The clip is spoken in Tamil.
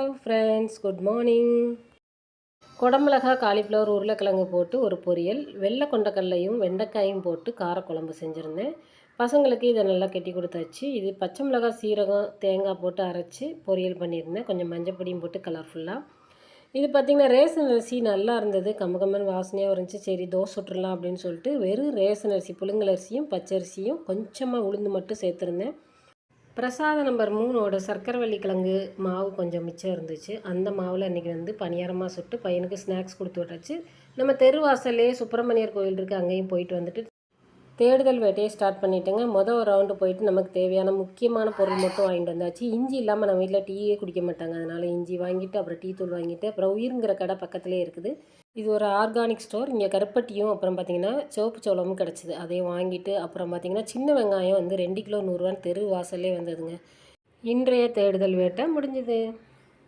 Hello friends, good morning. குடமிளகா, காலிஃப்ளவர், உருளைக்கிழங்கு போட்டு ஒரு பொரியல், வெள்ளை கொண்டக்கடலையும் வெண்டைக்காயும் போட்டு காரக்குழம்பு செஞ்சுருந்தேன். பசங்களுக்கு இதை நல்லா கெட்டி கொடுத்தாச்சு. இது பச்சை மிளகாய், சீரகம், தேங்காய் போட்டு அரைச்சி பொரியல் பண்ணியிருந்தேன். கொஞ்சம் மஞ்சப்பொடியும் போட்டு கலர்ஃபுல்லாக. இது பார்த்திங்கன்னா ரேஷன் அரிசி நல்லா இருந்தது, கம்மகம்மன் வாசனையாக இருந்துச்சு. சரி தோசை சுட்டுடலாம் அப்படின்னு சொல்லிட்டு வெறும் ரேஷன் அரிசி, புழுங்கல் அரிசியும் பச்சரிசியும் கொஞ்சமாக உளுந்து மட்டும் சேர்த்துருந்தேன். பிரசாதம் நம்பர் 3ஓட சர்க்கரைவள்ளி கிழங்கு மாவு கொஞ்சம் மிச்சம் இருந்துச்சு. அந்த மாவில் இன்றைக்கி பணியாரமாக சுட்டு பையனுக்கு ஸ்நாக்ஸ் கொடுத்து விட்டாச்சு. நம்ம தெரு வாசல்லே சுப்பிரமணியர் கோயில் இருக்குது, அங்கேயும் போயிட்டு வந்துட்டு தேடுதல் வேட்டையை ஸ்டார்ட் பண்ணிட்டேங்க. ஒரு ரவுண்டு போயிட்டு நமக்கு தேவையான முக்கியமான பொருள் மட்டும் வாங்கிட்டு வந்தாச்சு. இஞ்சி இல்லாமல் நம்ம வீட்டில் டீயே குடிக்க மாட்டாங்க, அதனால் இஞ்சி வாங்கிட்டு அப்புறம் டீ தூள் வாங்கிட்டு அப்புறம் உயிருங்கிற கடை பக்கத்துலேயே இருக்குது. இது ஒரு ஆர்கானிக் ஸ்டோர். இங்கே கருப்பட்டியும் அப்புறம் பார்த்திங்கன்னா சிவப்பு சோளமும் கிடச்சிது, அதையும் வாங்கிட்டு அப்புறம் பார்த்திங்கன்னா சின்ன வெங்காயம் 2 கிலோ 100 ரூபான்னு தெரு வாசல்லே வந்ததுங்க. இன்றைய தேடுதல் வேட்டை முடிஞ்சுது.